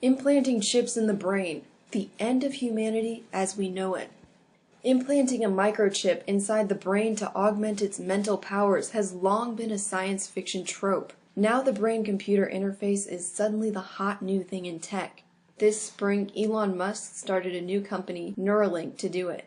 Implanting chips in the brain, the end of humanity as we know it. Implanting a microchip inside the brain to augment its mental powers has long been a science fiction trope. Now the brain-computer interface is suddenly the hot new thing in tech. This spring, Elon Musk started a new company, Neuralink, to do it.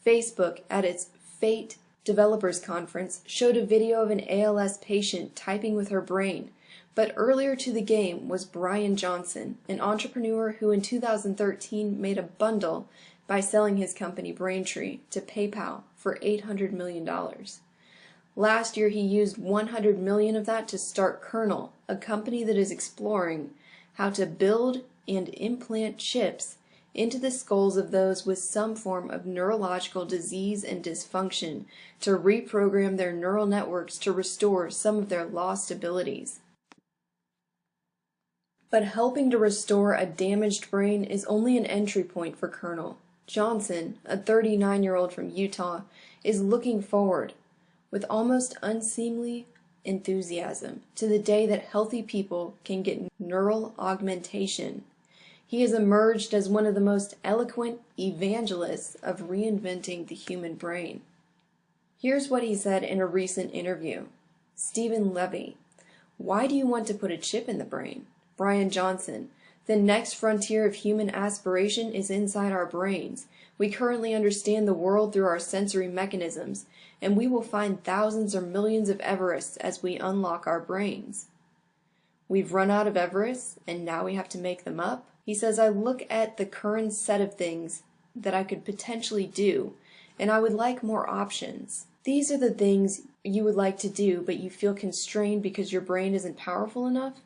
Facebook, at its Fate Developers Conference, showed a video of an ALS patient typing with her brain. But earlier to the game was Brian Johnson, an entrepreneur who in 2013 made a bundle by selling his company Braintree to PayPal for $800 million. Last year he used $100 million of that to start Kernel, a company that is exploring how to build and implant chips into the skulls of those with some form of neurological disease and dysfunction to reprogram their neural networks to restore some of their lost abilities. But helping to restore a damaged brain is only an entry point for Kernel. Johnson, a 39-year-old from Utah, is looking forward, with almost unseemly enthusiasm, to the day that healthy people can get neural augmentation. He has emerged as one of the most eloquent evangelists of reinventing the human brain. Here's what he said in a recent interview. Stephen Levy: "Why do you want to put a chip in the brain?" Brian Johnson: "The next frontier of human aspiration is inside our brains. We currently understand the world through our sensory mechanisms, and we will find thousands or millions of Everests as we unlock our brains." We've run out of Everests, and now we have to make them up? He says, "I look at the current set of things that I could potentially do, and I would like more options." These are the things you would like to do, but you feel constrained because your brain isn't powerful enough?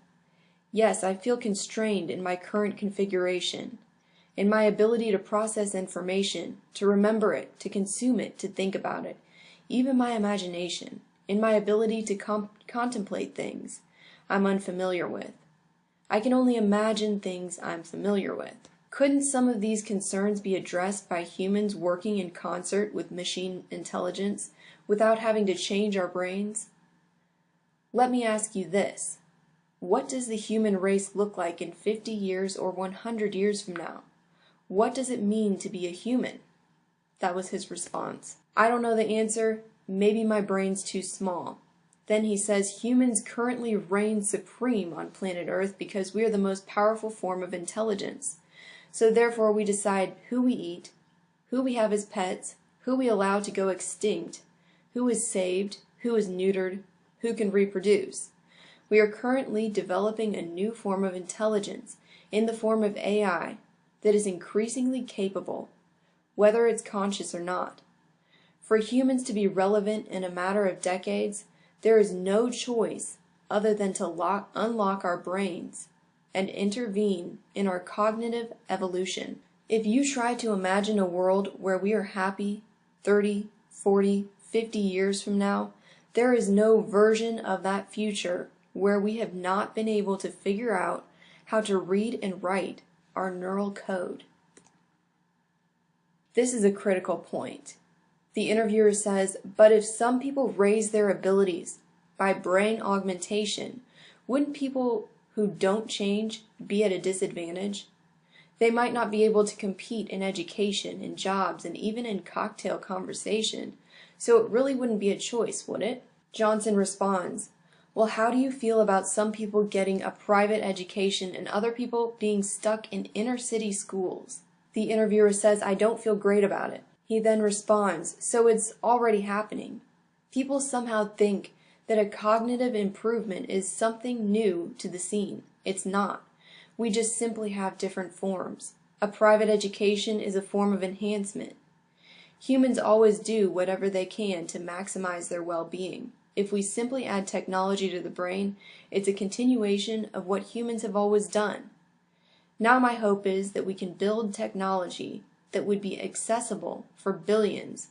Yes, I feel constrained in my current configuration, in my ability to process information, to remember it, to consume it, to think about it, even my imagination, in my ability to contemplate things I'm unfamiliar with. I can only imagine things I'm familiar with. Couldn't some of these concerns be addressed by humans working in concert with machine intelligence without having to change our brains? Let me ask you this. What does the human race look like in 50 years or 100 years from now? What does it mean to be a human? That was his response. I don't know the answer. Maybe my brain's too small. Then he says humans currently reign supreme on planet Earth because we are the most powerful form of intelligence. So therefore we decide who we eat, who we have as pets, who we allow to go extinct, who is saved, who is neutered, who can reproduce. We are currently developing a new form of intelligence in the form of AI that is increasingly capable, whether it's conscious or not. For humans to be relevant in a matter of decades, there is no choice other than to unlock our brains and intervene in our cognitive evolution. If you try to imagine a world where we are happy 30, 40, 50 years from now, there is no version of that future where we have not been able to figure out how to read and write our neural code. This is a critical point. The interviewer says, but if some people raise their abilities by brain augmentation, wouldn't people who don't change be at a disadvantage? They might not be able to compete in education, in jobs, and even in cocktail conversation, so it really wouldn't be a choice, would it? Johnson responds, well, how do you feel about some people getting a private education and other people being stuck in inner city schools? The interviewer says, I don't feel great about it. He then responds, so it's already happening. People somehow think that a cognitive improvement is something new to the scene. It's not. We just simply have different forms. A private education is a form of enhancement. Humans always do whatever they can to maximize their well-being. If we simply add technology to the brain, it's a continuation of what humans have always done. Now my hope is that we can build technology that would be accessible for billions.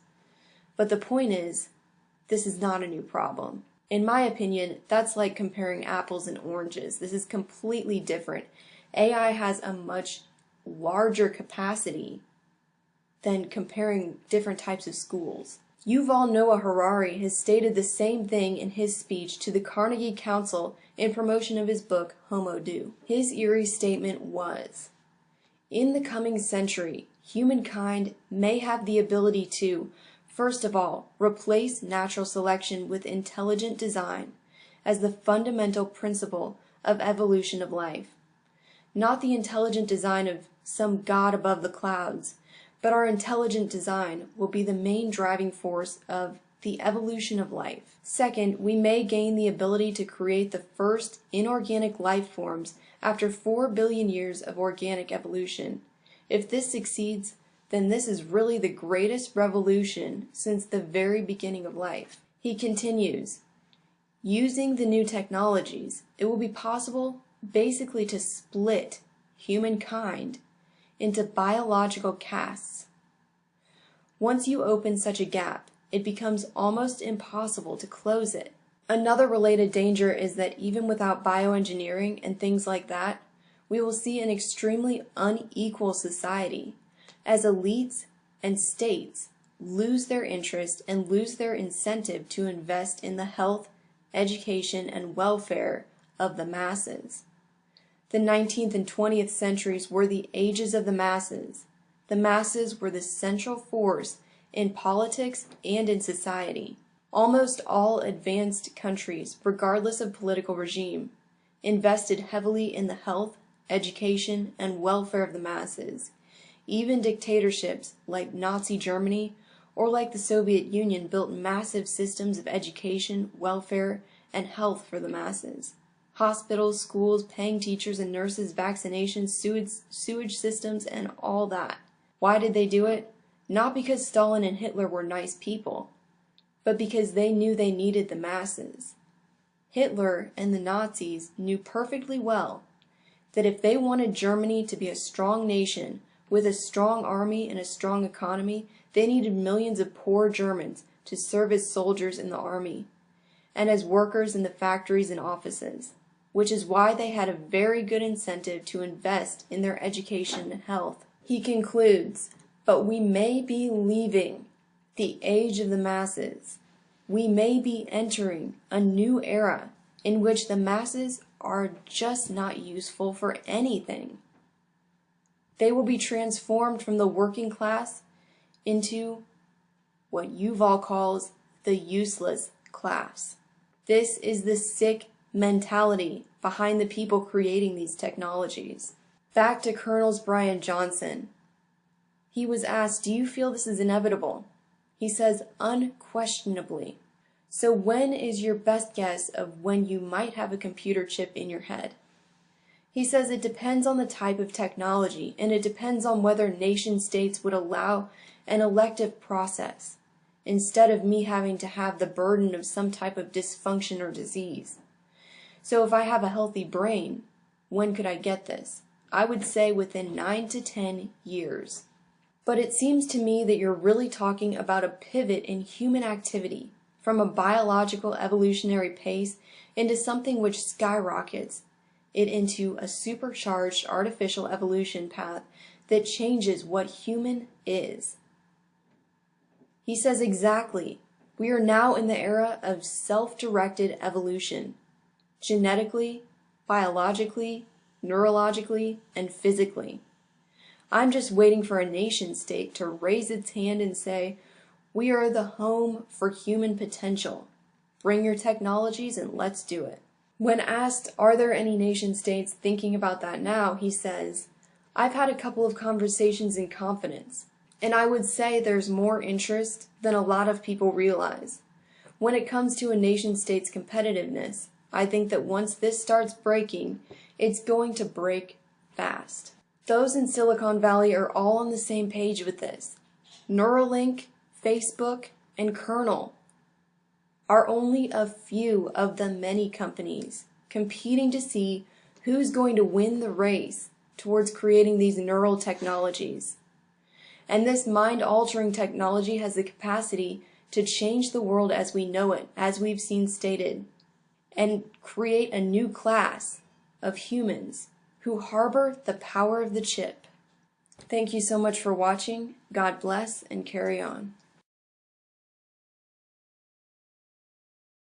But the point is, this is not a new problem. In my opinion, that's like comparing apples and oranges. This is completely different. AI has a much larger capacity than comparing different types of schools. Yuval Noah Harari has stated the same thing in his speech to the Carnegie Council in promotion of his book Homo Deus. His eerie statement was, "In the coming century, humankind may have the ability to, first of all, replace natural selection with intelligent design as the fundamental principle of evolution of life. Not the intelligent design of some god above the clouds, but our intelligent design will be the main driving force of the evolution of life. Second, we may gain the ability to create the first inorganic life forms after 4 billion years of organic evolution. If this succeeds, then this is really the greatest revolution since the very beginning of life." He continues, "Using the new technologies, it will be possible basically to split humankind into biological castes. Once you open such a gap, it becomes almost impossible to close it." Another related danger is that even without bioengineering and things like that, we will see an extremely unequal society, as elites and states lose their interest and lose their incentive to invest in the health, education, and welfare of the masses. The 19th and 20th centuries were the ages of the masses. The masses were the central force in politics and in society. Almost all advanced countries, regardless of political regime, invested heavily in the health, education, and welfare of the masses. Even dictatorships like Nazi Germany or like the Soviet Union built massive systems of education, welfare, and health for the masses. Hospitals, schools, paying teachers and nurses, vaccinations, sewage systems, and all that. Why did they do it? Not because Stalin and Hitler were nice people, but because they knew they needed the masses. Hitler and the Nazis knew perfectly well that if they wanted Germany to be a strong nation with a strong army and a strong economy, they needed millions of poor Germans to serve as soldiers in the army and as workers in the factories and offices, which is why they had a very good incentive to invest in their education and health. He concludes, "But we may be leaving the age of the masses. We may be entering a new era in which the masses are just not useful for anything. They will be transformed from the working class into what Yuval calls the useless class." This is the sick mentality behind the people creating these technologies. Back to Colonel Brian Johnson. He was asked, "Do you feel this is inevitable?" He says, "Unquestionably." So when is your best guess of when you might have a computer chip in your head? He says it depends on the type of technology, and it depends on whether nation states would allow an elective process, instead of me having to have the burden of some type of dysfunction or disease. So if I have a healthy brain, when could I get this? I would say within 9 to 10 years. But it seems to me that you're really talking about a pivot in human activity from a biological evolutionary pace into something which skyrockets it into a supercharged artificial evolution path that changes what human is. He says exactly, we are now in the era of self-directed evolution, genetically, biologically, neurologically, and physically. I'm just waiting for a nation state to raise its hand and say, we are the home for human potential. Bring your technologies and let's do it. When asked, are there any nation states thinking about that now, he says, I've had a couple of conversations in confidence, and I would say there's more interest than a lot of people realize. When it comes to a nation state's competitiveness, I think that once this starts breaking, it's going to break fast. Those in Silicon Valley are all on the same page with this. Neuralink, Facebook, and Kernel are only a few of the many companies competing to see who's going to win the race towards creating these neural technologies. And this mind-altering technology has the capacity to change the world as we know it, as we've seen stated, and create a new class of humans who harbor the power of the chip. Thank you so much for watching. God bless and carry on.